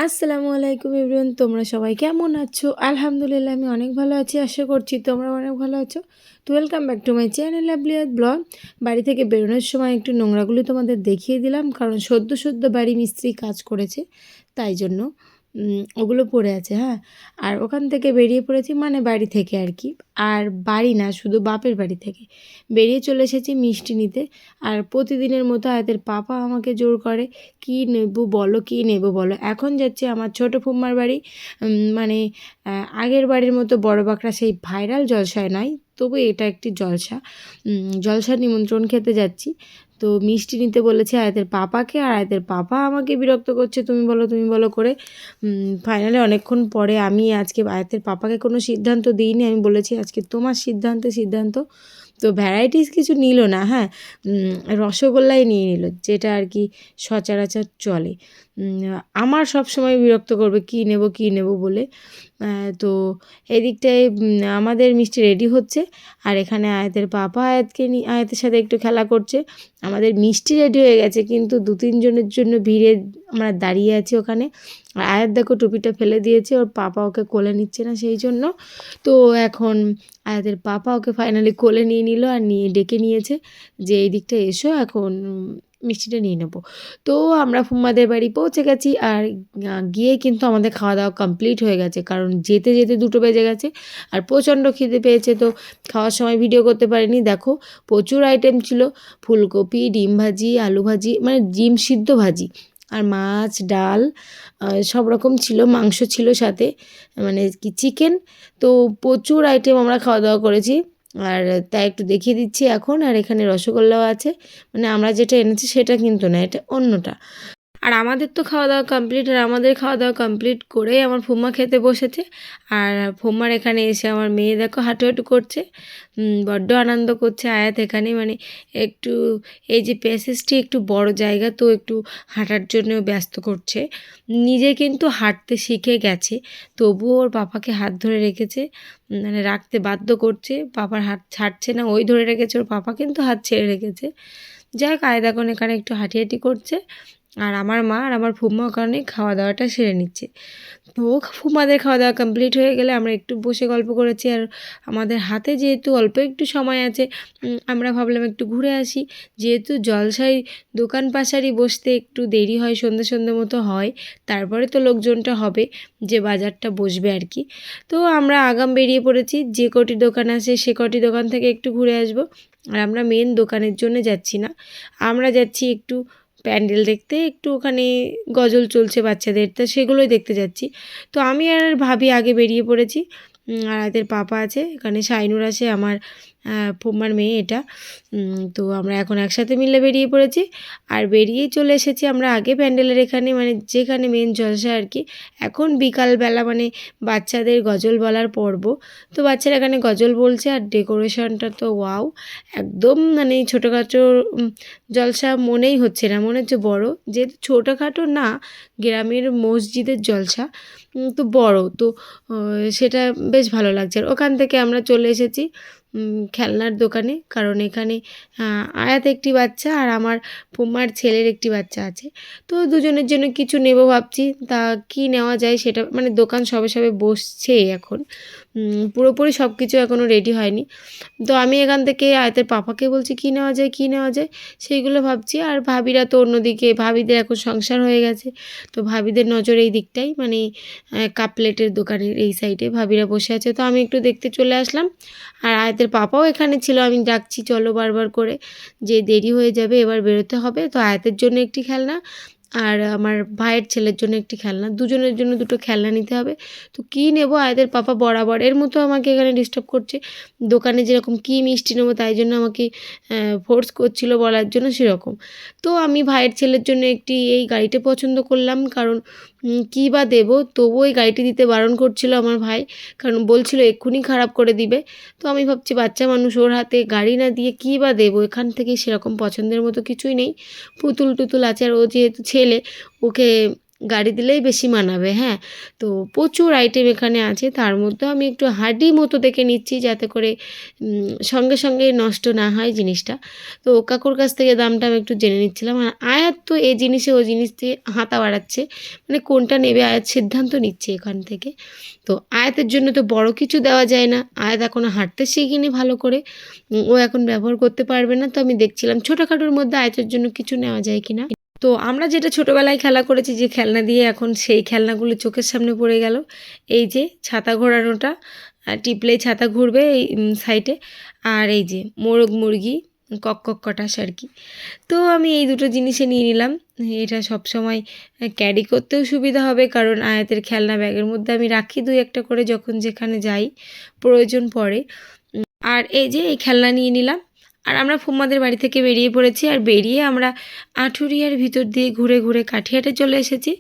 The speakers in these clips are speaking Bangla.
আসসালামু আলাইকুম এভরিওয়ান, তোমরা সবাই কেমন আছো? আলহামদুলিল্লাহ আমি অনেক ভালো আছি। আশা করছি তোমরা অনেক ভালো আছো। তো welcome back to my channel লাভলিয়াত ব্লগ। বাড়ি থেকে বেরোনোর সময় একটু নোংরাগুলো তোমাদের দেখিয়ে দিলাম, কারণ সদ্য সদ্য বাড়ি মিস্ত্রি কাজ করেছে, তাই জন্য ওগুলো পড়ে আছে। হ্যাঁ, আর ওখান থেকে বেরিয়ে পড়েছি, মানে বাড়ি থেকে আর কি। আর বাড়ি না, শুধু বাপের বাড়ি থেকে বেরিয়ে চলে এসেছি মিষ্টি নিতে। আর প্রতিদিনের মতো আয়াতের পাপা আমাকে জোর করে, কি নেব বলো, কি নেব বলো। এখন যাচ্ছি আমার ছোট ফুম্মার বাড়ি। মানে আগের বাড়ির মতো বড় বাঁকড়া সেই ভাইরাল জলসায় নয়, তবু এটা একটি জলসা। জলসা নিমন্ত্রণ খেতে যাচ্ছি। তো মিষ্টি নিতে বলেছে আয়াতের পাপাকে, আর আয়াতের পাপা আমাকে বিরক্ত করছে, তুমি বলো করে। ফাইনালি অনেকক্ষণ পরে আমি আজকে আয়াতের পাপাকে কোনো সিদ্ধান্ত দিইনি, আমি বলেছি আজকে তোমার সিদ্ধান্ত। তো ভ্যারাইটিস কিছু নিল না। হ্যাঁ, রসগোল্লাই নিয়ে নিল, যেটা আর কি সচরাচর চলে। আমার সব সময় বিরক্ত করবে কী নেব বলে। তো এদিকটায় আমাদের মিষ্টি রেডি হচ্ছে, আর এখানে আয়াতের পাপা আয়াতের সাথে একটু খেলা করছে। আমাদের মিষ্টি রেডি হয়ে গেছে, কিন্তু 2-3 জনের জন্য ভিড়ে আমরা দাঁড়িয়ে আছি ওখানে। আর আয়াত দেখো টুপিটা ফেলে দিয়েছে, ওর পাপা ওকে কোলে নিচ্ছে না সেই জন্য। তো এখন আয়াতের পাপা ওকে ফাইনালি কোলে নিয়ে নিল, আর ডেকে নিয়েছে যে এই দিকটা এসো, এখন মিষ্টিটা নিয়ে নেবো। তো আমরা ফুম্মাদের বাড়ি পৌঁছে গেছি, আর গিয়ে কিন্তু আমাদের খাওয়া দাওয়া কমপ্লিট হয়ে গেছে, কারণ যেতে যেতে 2টো বেজে গেছে। আর প্রচণ্ড খিদে পেয়েছে, তো খাওয়ার সময় ভিডিও করতে পারিনি। দেখো প্রচুর আইটেম ছিল, ফুলকপি, ডিম ভাজি, আলু ভাজি, মানে ডিম সিদ্ধ ভাজি, আর মাছ, ডাল, সব রকম ছিল, মাংস ছিল সাথে, মানে কি চিকেন। তো প্রচুর আইটেম আমরা খাওয়া দাওয়া করেছি। আর তাই একটু দেখিয়ে দিচ্ছি এখন। আর এখানে রসগোল্লাও আছে, মানে আমরা যেটা এনেছি সেটা কিন্তু না, এটা অন্যটা। আর আমাদের তো খাওয়া দাওয়া কমপ্লিট, আর আমাদের খাওয়া দাওয়া কমপ্লিট করেই আমার ফুম্মা খেতে বসেছে। আর ফুম্মার এখানে এসে আমার মেয়ে দেখো হাঁটু করছে, বড্ড আনন্দ করছে। আয়াত এখানে মানে একটু, এই যে প্যাসেজটি একটু বড় জায়গা, তো একটু হাঁটার জন্যও ব্যস্ত করছে। নিজে কিন্তু হাঁটতে শিখে গেছে, তবুও ওর পাপাকে হাত ধরে রেখেছে, মানে রাখতে বাধ্য করছে। পাপার হাত ছাড়ছে না, ওই ধরে রেখেছে, ওর পাপা কিন্তু হাত ছেড়ে রেখেছে। যাই হোক, আয়াত এখন এখানে একটু হাঁটি করছে, আর আমার মা আর আমার ফুম্মা ওখানে খাওয়া দাওয়াটা সেরে নিচ্ছে। তো ফুম্মাদের খাওয়া দাওয়া কমপ্লিট হয়ে গেলে আমরা একটু বসে গল্প করেছি। আর আমাদের হাতে যেহেতু অল্প একটু সময় আছে, আমরা ভাবলাম একটু ঘুরে আসি। যেহেতু জলসায় দোকান পাশারি বসতে একটু দেরি হয়, সন্ধে মতো হয়, তারপরে তো লোকজনটা হবে, যে বাজারটা বসবে আর কি। তো আমরা আগাম বেরিয়ে পড়েছি, যে কটি দোকান আছে সে কটি দোকান থেকে একটু ঘুরে আসবো। আর আমরা মেন দোকানের জন্য যাচ্ছি না, আমরা যাচ্ছি একটু প্যান্ডেল দেখতে, একটু ওখানে গজল চলছে বাচ্চাদের, তা সেগুলোই দেখতে যাচ্ছি। তো আমি আর ভাবি আগে বেরিয়ে পড়েছি, আর এদের পাপা আছে এখানে, শাইনুর আছে আমার ফুম্মার মেয়ে এটা। তো আমরা এখন একসাথে মিলে বেরিয়ে পড়েছি, আর বেরিয়েই চলে এসেছি আমরা আগে প্যান্ডেলের এখানে, মানে যেখানে মেন জলসা আর কি। এখন বিকালবেলা, মানে বাচ্চাদের গজল বলার পর্ব। তো বাচ্চারা এখানে গজল বলছে, আর ডেকোরেশনটা তো ওয়াও, একদম মানে ছোটোখাটো জলসা মনেই হচ্ছে না, মনে হচ্ছে বড়। যেহেতু ছোটোখাটো না, গ্রামের মসজিদের জলসা, তো বড় তো, সেটা বেশ ভালো লাগছে। আর ওখান থেকে আমরা চলে এসেছি খেলনার দোকানে, কারণ এখানে আয়াত একটি বাচ্চা আর আমার ফুম্মার ছেলের একটি বাচ্চা আছে। তো দুজনের জন্য কিছু নেব ভাবছি, তা কি নেওয়া যায় সেটা, মানে দোকান সবে বসছে এখন, পুরোপুরি সব কিছু এখনও রেডি হয়নি। তো আমি এখান থেকে আয়াতের পাপাকে বলছি কী নেওয়া যায় সেইগুলো ভাবছি। আর ভাবিরা তো অন্যদিকে, ভাবিদের এখন সংসার হয়ে গেছে, তো ভাবিদের নজর এই দিকটাই, মানে কাপ প্লেটের দোকানের এই সাইডে ভাবিরা বসে আছে। তো আমি একটু দেখতে চলে আসলাম, আর আয়াতের পাপাও এখানে ছিল, আমি ডাকছি চলো বারবার করে, যে দেরি হয়ে যাবে, এবার বেরোতে হবে। তো আয়াতের জন্য একটি খেলনা, আর আমার ভাইয়ের ছেলের জন্য একটি খেলনা, দুজনের জন্য দুটো খেলনা নিতে হবে। তো কী নেব, আয়াতের পাপা বরাবরের মতো আমাকে এখানে ডিস্টার্ব করছে। দোকানে যেরকম কী মিষ্টি নেবো তাই জন্য আমাকে ফোর্স করছিল বলার জন্য, সেরকম। তো আমি ভাইয়ের ছেলের জন্য একটি এই গাড়িটা পছন্দ করলাম, কারণ কী বা দেবো, তবুও এই গাড়িটি দিতে বারণ করছিল আমার ভাই, কারণ বলছিল এক্ষুনি খারাপ করে দিবে। তো আমি ভাবছি বাচ্চা মানুষ, ওর হাতে গাড়ি না দিয়ে কী বা দেবো, এখান থেকে সেরকম পছন্দের মতো কিছুই নেই। পুতুল টুতুল আছে, আর ও যেহেতু ছেলে, ওকে গাড়ি দিলেই বেশি মানাবে। হ্যাঁ, তো প্রচুর আইটেম এখানে আছে, তার মধ্যেও আমি একটু হার্ডি মতো দেখে নিচ্ছি যাতে করে সঙ্গে সঙ্গে নষ্ট না হয় জিনিসটা। তো কাকুর কাছ থেকে দামটা আমি একটু জেনে নিচ্ছিলাম। আর আয়াত তো এই জিনিসে ও জিনিস দিয়ে হাতা বাড়াচ্ছে, মানে কোনটা নেবে আয়াত সিদ্ধান্ত নিচ্ছে এখান থেকে। তো আয়াতের জন্য তো বড় কিছু দেওয়া যায় না, আয়াত এখনও হাঁটতে শিখিনি ভালো করে, ও এখন ব্যবহার করতে পারবে না। তো আমি দেখছিলাম ছোটোখাটোর মধ্যে আয়াতের জন্য কিছু নেওয়া যায় কি না। তো আমরা যেটা ছোটোবেলায় খেলা করেছি, যে খেলনা দিয়ে, এখন সেই খেলনাগুলো চোখের সামনে পড়ে গেল। এই যে ছাতা ঘোরানোটা, টিপলেই ছাতা ঘুরবে এই সাইডে, আর এই যে মোরগ মুরগি, কক কক কটাস আর কি। তো আমি এই দুটো জিনিসে নিয়ে নিলাম। এটা সবসময় ক্যারি করতেও সুবিধা হবে, কারণ আয়াতের খেলনা ব্যাগের মধ্যে আমি রাখি 2-1টা করে যখন যেখানে যাই প্রয়োজন পড়ে। আর এই যে এই খেলনা নিয়ে নিলাম, আর আমরা ফুম্মাদের বাড়ি থেকে বেরিয়ে পড়েছি। আর বেরিয়ে আমরা আঠুরিয়ার ভিতর দিয়ে ঘুরে ঘুরে কাঠিয়াটে চলে এসেছি।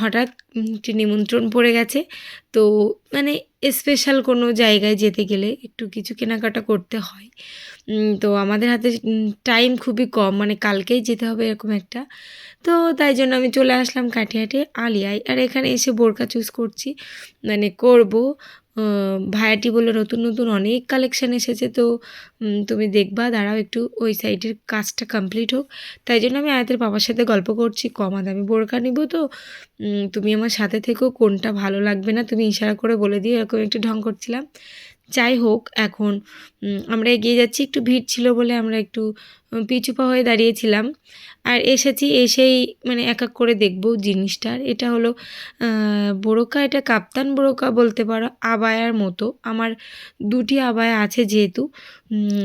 হঠাৎ একটি নিমন্ত্রণ পড়ে গেছে, তো মানে স্পেশাল কোনো জায়গায় যেতে গেলে একটু কিছু কেনাকাটা করতে হয়। তো আমাদের হাতে টাইম খুবই কম, মানে কালকেই যেতে হবে এরকম একটা। তো তাই জন্য আমি চলে আসলাম কাঠিয়াটে আলিয়ায়। আর এখানে এসে বোরকা চুজ করছি, মানে করব। ভাইয়াটি বললো নতুন নতুন অনেক কালেকশান এসেছে, তো তুমি দেখবা, দাঁড়াও একটু ওই সাইডের কাজটা কমপ্লিট হোক। তাই জন্য আমি আয়াতের বাবার সাথে গল্প করছি, কমা দামি বোরকা নিব, তো তুমি আমার সাথে থেকেও, কোনটা ভালো লাগবে না তুমি ইশারা করে বলে দিও, এরকম একটু ঢং করছিলাম। যাই হোক, এখন আমরা এগিয়ে যাচ্ছি। একটু ভিড় ছিল বলে আমরা একটু পিছুপা হয়ে দাঁড়িয়েছিলাম। আর এসেছি, এসেই মানে এক এক করে দেখব জিনিসটার। এটা হলো বোরকা, এটা কাপ্তান বোরকা বলতে পারো, আবায়ার মতো। আমার 2টি আবায়া আছে যেহেতু,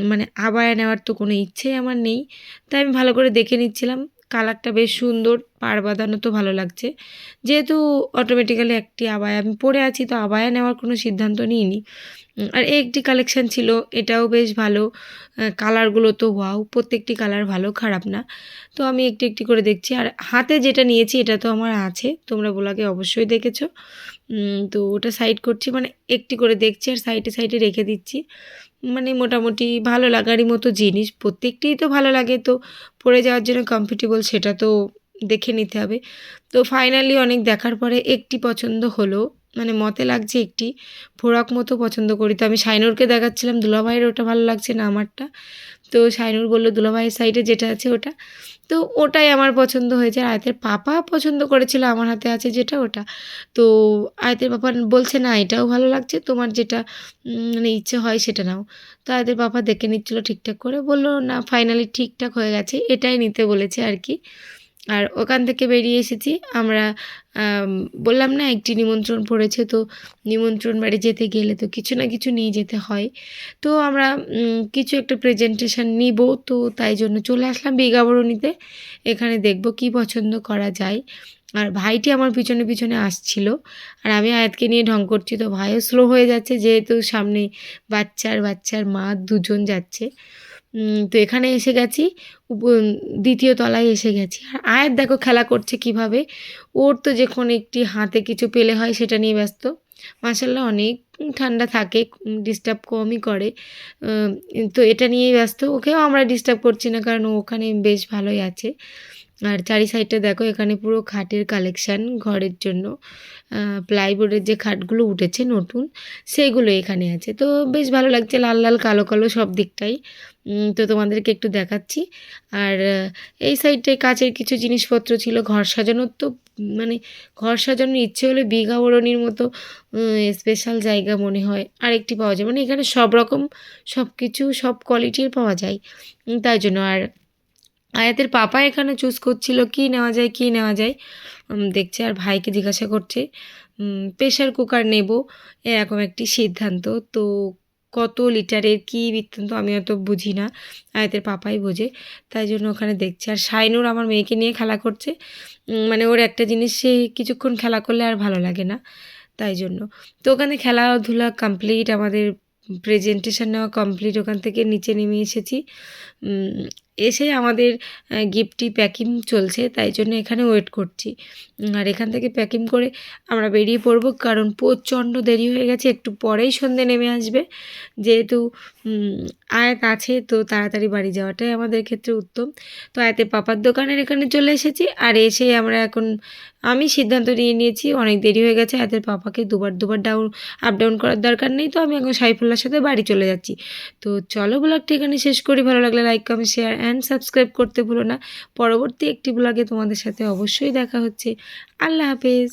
মানে আবায়া নেওয়ার তো কোনো ইচ্ছেই আমার নেই, তাই আমি ভালো করে দেখে নিচ্ছিলাম। কালারটা বেশ সুন্দর, পাড় বাঁধানো তো ভালো লাগছে। যেহেতু অটোমেটিক্যালি একটি আবায়া আমি পরে আছি, তো আবায়া নেওয়ার কোনো সিদ্ধান্ত নিইনি। আর একটি কালেকশান ছিল, এটাও বেশ ভালো, কালারগুলো তো ওয়াও, প্রত্যেকটি কালার ভালো, খারাপ না। তো আমি একটু একটি করে দেখছি। আর হাতে যেটা নিয়েছি এটা তো আমার আছে, তোমরা ব্লগে অবশ্যই দেখেছো। তো ওটা সাইড করছি, মানে একটি করে দেখছি আর সাইডে সাইডে রেখে দিচ্ছি। মানে মোটামুটি ভালো লাগারই মতো জিনিস, প্রত্যেকটিই তো ভালো লাগে, তো পরে যাওয়ার জন্য কমফর্টেবল সেটা তো দেখে নিতে হবে। তো ফাইনালি অনেক দেখার পরে একটি পছন্দ হলো, মানে মতে লাগছে একটি ফোরাক মতো পছন্দ করি। তো আমি শাইনুরকে দেখাচ্ছিলাম, দুলাভাইয়ের ওটা ভালো লাগছে না আমারটা। তো শাইনুর বললো দুলাভাইয়ের সাইডে যেটা আছে ওটা, তো ওটাই আমার পছন্দ হয়েছে। আর আয়তের পাপা পছন্দ করেছিল আমার হাতে আছে যেটা, ওটা। তো আয়তের পাপা বলছে না এটাও ভালো লাগছে, তোমার যেটা মানে ইচ্ছে হয় সেটা নাও। তো আয়তের পাপা দেখে নিচ্ছিল ঠিকঠাক করে, বললো না ফাইনালি ঠিকঠাক হয়ে গেছে, এটাই নিতে বলেছে আর কি। আর ওখান থেকে বেরিয়ে এসেছি আমরা। বললাম না একটি নিমন্ত্রণ পড়েছে, তো নিমন্ত্রণ বাড়ি যেতে গেলে তো কিছু না কিছু নিয়ে যেতে হয়। তো আমরা কিছু একটা প্রেজেন্টেশন নিব, তো তাই জন্য চলে আসলাম বিজ্ঞাপনীতে। এখানে দেখব কি পছন্দ করা যায়। আর ভাইটি আমার পিছনে পিছনে আসছিল, আর আমি আয়াতকে নিয়ে ঢং করছি, তো ভাইও স্লো হয়ে যাচ্ছে যেহেতু সামনে বাচ্চার মা দুজন যাচ্ছে। তো এখানে এসে গেছি, দ্বিতীয় তলায় এসে গেছি। আর আয়াত দেখো খেলা করছে কিভাবে, ওর তো যখন একটি হাতে কিছু পেলে হয় সেটা নিয়ে ব্যস্ত। মাশাআল্লাহ অনেক ঠান্ডা থাকে, ডিস্টার্ব কমই করে। তো এটা নিয়েই ব্যস্ত, ওকেও আমরা ডিস্টার্ব করছি না, কারণ ও ওখানে বেশ ভালোই আছে। আর চারি সাইডটা দেখো, এখানে পুরো খাটের কালেকশান ঘরের জন্য। প্লাইবোর্ডের যে খাটগুলো উঠেছে নতুন, সেগুলো এখানে আছে। তো বেশ ভালো লাগছে, লাল লাল কালো কালো সব দিকটাই। তো তোমাদেরকে একটু দেখাচ্ছি। আর এই সাইডটায় কাচের কিছু জিনিসপত্র ছিল, ঘর সাজানোর তো মানে ঘর সাজানোর ইচ্ছে হলে বিজ্ঞাপনীর মতো স্পেশাল জায়গা মনে হয় আরেকটি পাওয়া যায়, মানে এখানে সব রকম সব কিছু সব কোয়ালিটির পাওয়া যায়। তাই জন্য আর আয়াতের পাপা এখানে চুজ করছিল কী নেওয়া যায় কী নেওয়া যায়, দেখছে আর ভাইকে জিজ্ঞাসা করছে। প্রেশার কুকার নেব এরকম একটি সিদ্ধান্ত। তো কত লিটারের কী বৃত্তান্ত আমি অত বুঝি না, আয়াতের পাপাই বোঝে। তাই জন্য ওখানে দেখছে। আর শাইনুর আমার মেয়েকে নিয়ে খেলা করছে, মানে ওর একটা জিনিস সে কিছুক্ষণ খেলা করলে আর ভালো লাগে না, তাই জন্য। তো ওখানে খেলাধুলা কমপ্লিট, আমাদের প্রেজেন্টেশন নেওয়া কমপ্লিট। ওখান থেকে নিচে নেমে এসেছি। এসে আমাদের গিফটটি প্যাকিং চলছে, তাই জন্য এখানে ওয়েট করছি। আর এখান থেকে প্যাকিং করে আমরা বেরিয়ে পড়ব, কারণ প্রচণ্ড দেরি হয়ে গেছে, একটু পরেই সন্ধে নেমে আসবে। যেহেতু আয়াত আছে, তো তাড়াতাড়ি বাড়ি যাওয়াটাই আমাদের ক্ষেত্রে উত্তম। তো আয়াতের পাপার দোকানের এখানে চলে এসেছি, আর এসে আমরা এখন আমি সিদ্ধান্ত নিয়ে নিয়েছি, অনেক দেরি হয়ে গেছে, এদের পাপাকে দুবার আপ ডাউন করার দরকার নেই, তো আমি এখন সাইফুল্লাহর সাথে বাড়ি চলে যাচ্ছি। তো চলো ব্লগটা এখানে শেষ করি। ভালো লাগলে like comment share and subscribe করতে ভুলো না। পরবর্তী একটি ব্লগে তোমাদের সাথে অবশ্যই দেখা হচ্ছে। আল্লাহ হাফেজ।